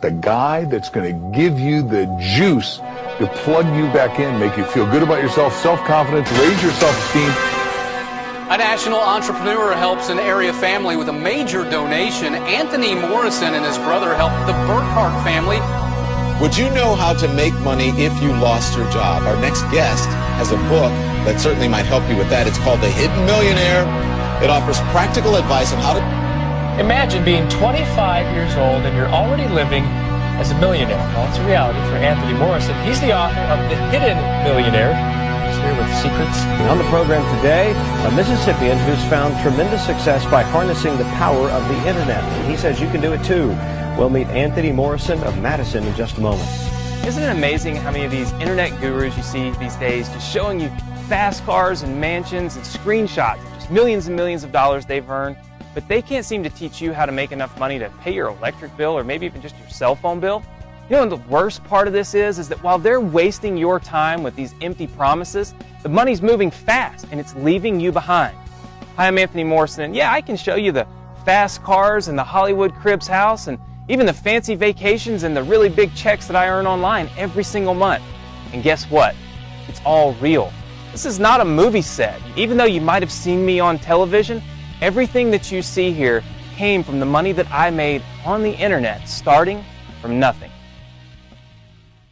the guy that's going to give you the juice to plug you back in, make you feel good about yourself, self-confidence, raise your self-esteem. A national entrepreneur helps an area family with a major donation. Anthony Morrison and his brother helped the Burkhart family. Would you know how to make money if you lost your job? Our next guest has a book that certainly might help you with that. It's called The Hidden Millionaire. It offers practical advice on how to... Imagine being 25 years old and you're already living as a millionaire. Well, it's a reality for Anthony Morrison. He's the author of The Hidden Millionaire. He's here with secrets. And on the program today, a Mississippian who's found tremendous success by harnessing the power of the internet. And he says you can do it too. We'll meet Anthony Morrison of Madison in just a moment. Isn't it amazing how many of these internet gurus you see these days just showing you fast cars and mansions and screenshots of just millions and millions of dollars they've earned, but they can't seem to teach you how to make enough money to pay your electric bill or maybe even just your cell phone bill? You know what the worst part of this is that while they're wasting your time with these empty promises, the money's moving fast and it's leaving you behind. Hi, I'm Anthony Morrison, and yeah, I can show you the fast cars and the Hollywood Cribs house and even the fancy vacations and the really big checks that I earn online every single month. And guess what? It's all real. This is not a movie set. Even though you might have seen me on television, everything that you see here came from the money that I made on the internet, starting from nothing.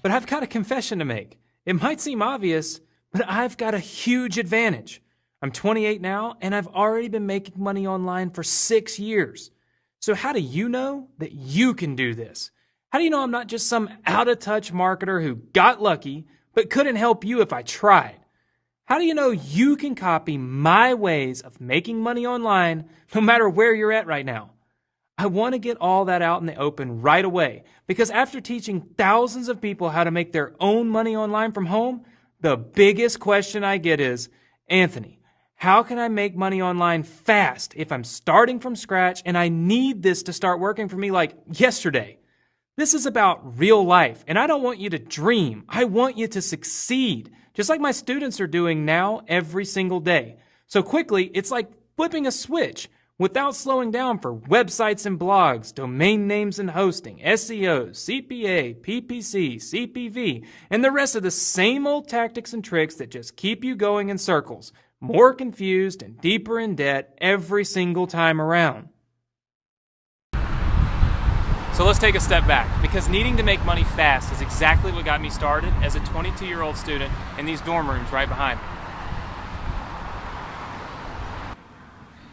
But I've got a confession to make. It might seem obvious, but I've got a huge advantage. I'm 28 now, and I've already been making money online for 6 years. So how do you know that you can do this? How do you know I'm not just some out-of-touch marketer who got lucky, but couldn't help you if I tried? How do you know you can copy my ways of making money online no matter where you're at right now? I want to get all that out in the open right away because after teaching thousands of people how to make their own money online from home, the biggest question I get is, Anthony, how can I make money online fast if I'm starting from scratch and I need this to start working for me like yesterday? This is about real life, and I don't want you to dream. I want you to succeed, just like my students are doing now every single day. So quickly, it's like flipping a switch without slowing down for websites and blogs, domain names and hosting, SEO, CPA, PPC, CPV, and the rest of the same old tactics and tricks that just keep you going in circles, more confused and deeper in debt every single time around. So let's take a step back, because needing to make money fast is exactly what got me started as a 22-year-old student in these dorm rooms right behind me.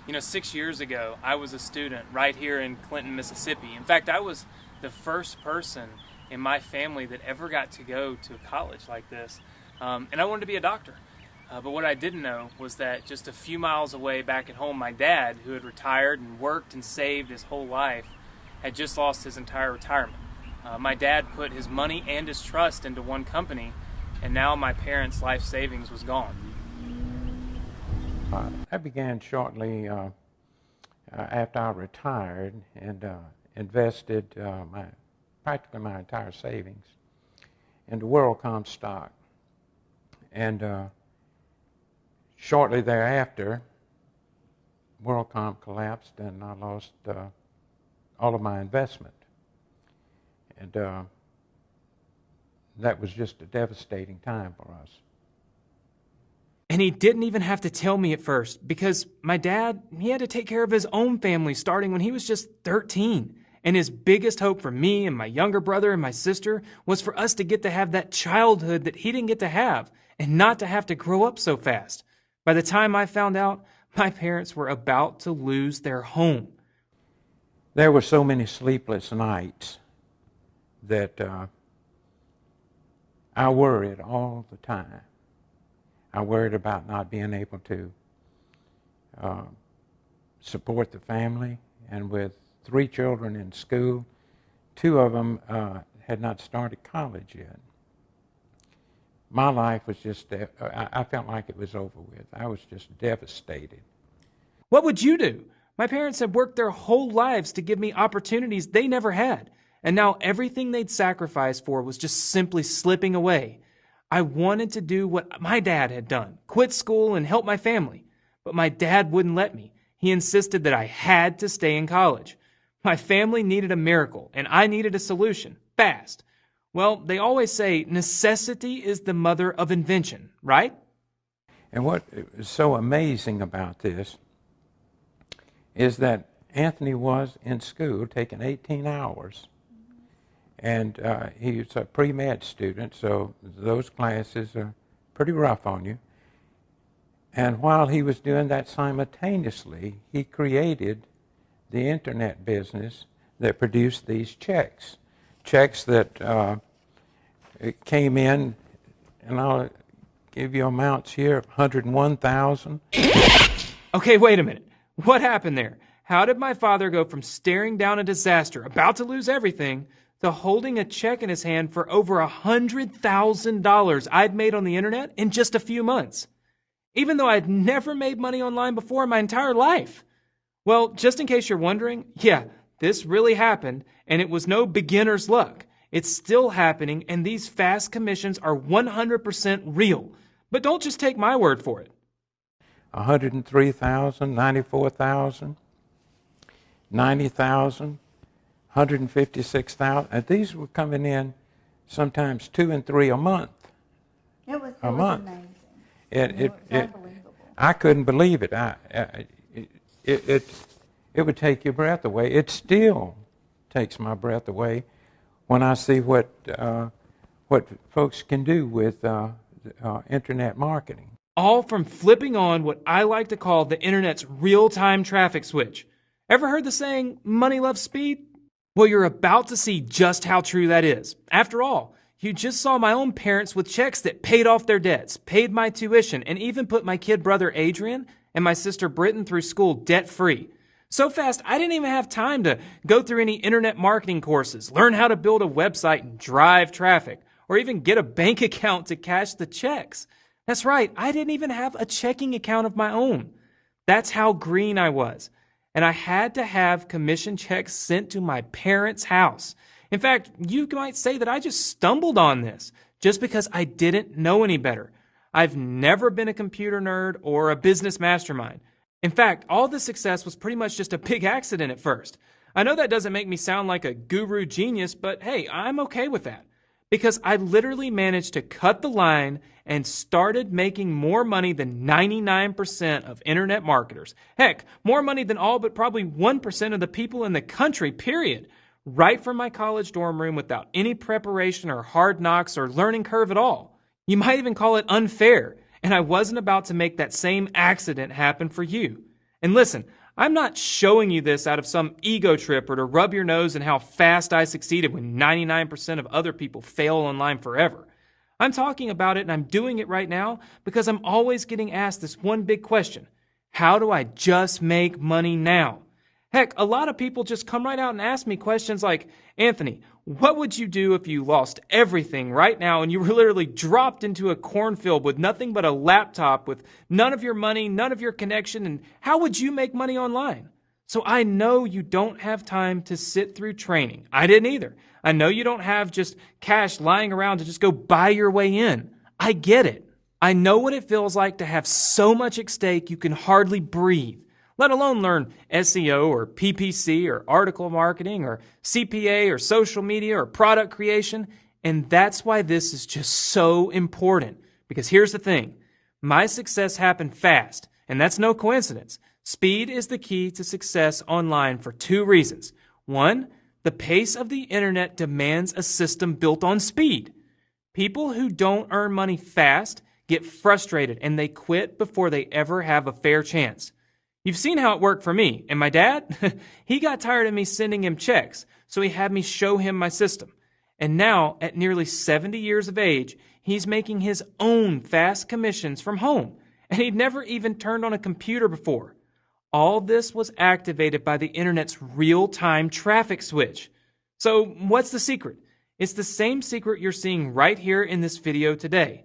You know, 6 years ago, I was a student right here in Clinton, Mississippi. In fact, I was the first person in my family that ever got to go to a college like this. And I wanted to be a doctor. But what I didn't know was that just a few miles away back at home, my dad, who had retired and worked and saved his whole life, had just lost his entire retirement. My dad put his money and his trust into one company, and now my parents' life savings was gone. I began shortly after I retired and invested practically my entire savings into WorldCom stock. And shortly thereafter, WorldCom collapsed and I lost all of my investment. And that was just a devastating time for us. And he didn't even have to tell me at first because my dad, he had to take care of his own family starting when he was just 13. And his biggest hope for me and my younger brother and my sister was for us to get to have that childhood that he didn't get to have and not to have to grow up so fast. By the time I found out, my parents were about to lose their home. There were so many sleepless nights that I worried all the time. I worried about not being able to support the family, and with 3 children in school, 2 of them had not started college yet. My life was just, I felt like it was over with. I was just devastated. What would you do? My parents had worked their whole lives to give me opportunities they never had, and now everything they'd sacrificed for was just simply slipping away. I wanted to do what my dad had done, quit school and help my family, but my dad wouldn't let me. He insisted that I had to stay in college. My family needed a miracle, and I needed a solution, fast. Well, they always say necessity is the mother of invention, right? And what is so amazing about this is that Anthony was in school taking 18 hours. And he's a pre-med student, so those classes are pretty rough on you. And while he was doing that simultaneously, he created the internet business that produced these checks. Checks that it came in, and I'll give you amounts here, $101,000. Okay, wait a minute. What happened there? How did my father go from staring down a disaster, about to lose everything, to holding a check in his hand for over $100,000 I'd made on the internet in just a few months? Even though I'd never made money online before in my entire life. Well, just in case you're wondering, yeah, this really happened, and it was no beginner's luck. It's still happening, and these fast commissions are 100% real. But don't just take my word for it. 103,000, 94,000, 90,000, 156,000. And these were coming in sometimes 2 and 3 a month. It was amazing. It was unbelievable. I couldn't believe it. It would take your breath away. It still takes my breath away when I see what folks can do with internet marketing. All from flipping on what I like to call the internet's real-time traffic switch. Ever heard the saying, money loves speed? Well, you're about to see just how true that is. After all, you just saw my own parents with checks that paid off their debts, paid my tuition, and even put my kid brother Adrian and my sister Britton through school debt-free. So fast, I didn't even have time to go through any internet marketing courses, learn how to build a website and drive traffic, or even get a bank account to cash the checks. That's right, I didn't even have a checking account of my own. That's how green I was. And I had to have commission checks sent to my parents' house. In fact, you might say that I just stumbled on this just because I didn't know any better. I've never been a computer nerd or a business mastermind. In fact, all the success was pretty much just a big accident at first. I know that doesn't make me sound like a guru genius, but hey, I'm okay with that. Because I literally managed to cut the line and started making more money than 99% of internet marketers. Heck, more money than all but probably 1% of the people in the country, period. Right from my college dorm room without any preparation or hard knocks or learning curve at all. You might even call it unfair. And I wasn't about to make that same accident happen for you. And listen, I'm not showing you this out of some ego trip or to rub your nose in how fast I succeeded when 99% of other people fail online forever. I'm talking about it and I'm doing it right now because I'm always getting asked this one big question. How do I just make money now? Heck, a lot of people just come right out and ask me questions like, Anthony, what would you do if you lost everything right now and you were literally dropped into a cornfield with nothing but a laptop with none of your money, none of your connection, and how would you make money online? So I know you don't have time to sit through training. I didn't either. I know you don't have just cash lying around to just go buy your way in. I get it. I know what it feels like to have so much at stake you can hardly breathe, let alone learn SEO or PPC or article marketing or CPA or social media or product creation. And that's why this is just so important. Because here's the thing. My success happened fast, and that's no coincidence. Speed is the key to success online for 2 reasons. 1, the pace of the internet demands a system built on speed. People who don't earn money fast get frustrated and they quit before they ever have a fair chance. You've seen how it worked for me. And my dad, he got tired of me sending him checks, so he had me show him my system. And now, at nearly 70 years of age, he's making his own fast commissions from home. And he'd never even turned on a computer before. All this was activated by the internet's real-time traffic switch. So what's the secret? It's the same secret you're seeing right here in this video today.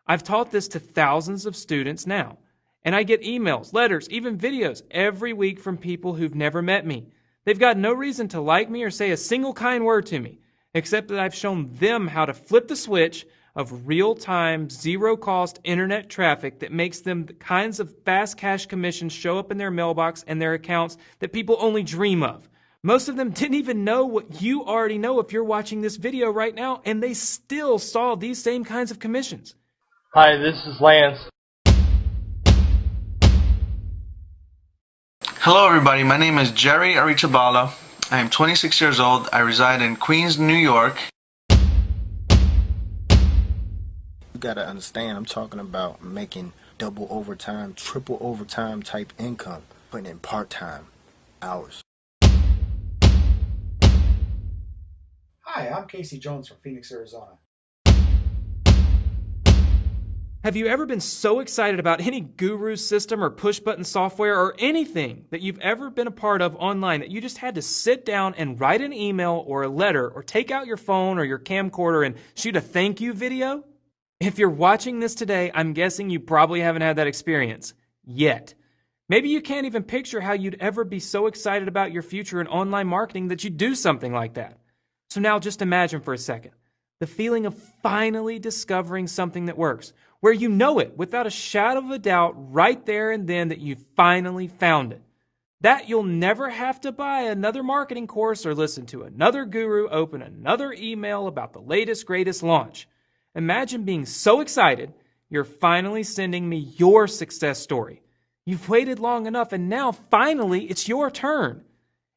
I've taught this to thousands of students now. And I get emails, letters, even videos every week from people who've never met me. They've got no reason to like me or say a single kind word to me, except that I've shown them how to flip the switch of real-time, zero-cost internet traffic that makes them the kinds of fast cash commissions show up in their mailbox and their accounts that people only dream of. Most of them didn't even know what you already know if you're watching this video right now, and they still saw these same kinds of commissions. Hi, this is Lance. Hello everybody, my name is Jerry Arichabala. I am 26 years old. I reside in Queens, New York. You gotta understand, I'm talking about making double overtime, triple overtime type income, putting in part-time hours. Hi, I'm Casey Jones from Phoenix, Arizona. Have you ever been so excited about any guru system or push-button software or anything that you've ever been a part of online that you just had to sit down and write an email or a letter or take out your phone or your camcorder and shoot a thank you video? If you're watching this today, I'm guessing you probably haven't had that experience yet. Maybe you can't even picture how you'd ever be so excited about your future in online marketing that you'd do something like that. So now just imagine for a second the feeling of finally discovering something that works, where you know it without a shadow of a doubt right there and then that you finally found it. That you'll never have to buy another marketing course or listen to another guru open another email about the latest, greatest launch. Imagine being so excited you're finally sending me your success story. You've waited long enough and now finally it's your turn.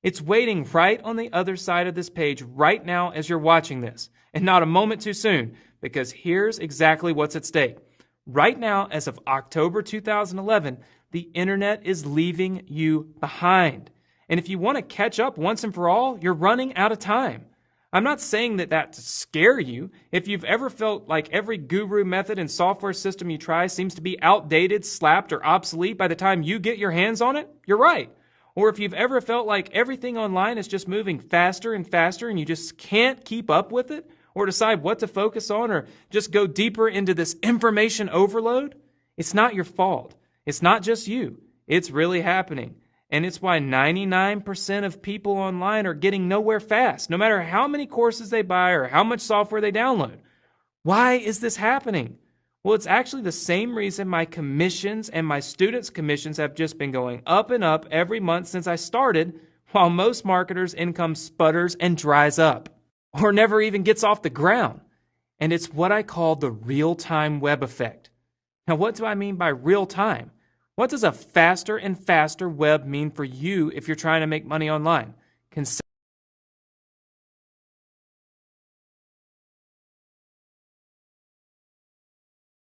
It's waiting right on the other side of this page right now as you're watching this, and not a moment too soon, because here's exactly what's at stake. Right now, as of October 2011, the internet is leaving you behind. And if you want to catch up once and for all, you're running out of time. I'm not saying that to scare you. If you've ever felt like every guru method and software system you try seems to be outdated, slapped, or obsolete by the time you get your hands on it, you're right. Or if you've ever felt like everything online is just moving faster and faster and you just can't keep up with it, or decide what to focus on, or just go deeper into this information overload, it's not your fault. It's not just you. It's really happening. And it's why 99% of people online are getting nowhere fast, no matter how many courses they buy or how much software they download. Why is this happening? Well, it's actually the same reason my commissions and my students' commissions have just been going up and up every month since I started, while most marketers' income sputters and dries up, or never even gets off the ground. And it's what I call the real-time web effect. Now, what do I mean by real-time? What does a faster and faster web mean for you if you're trying to make money online?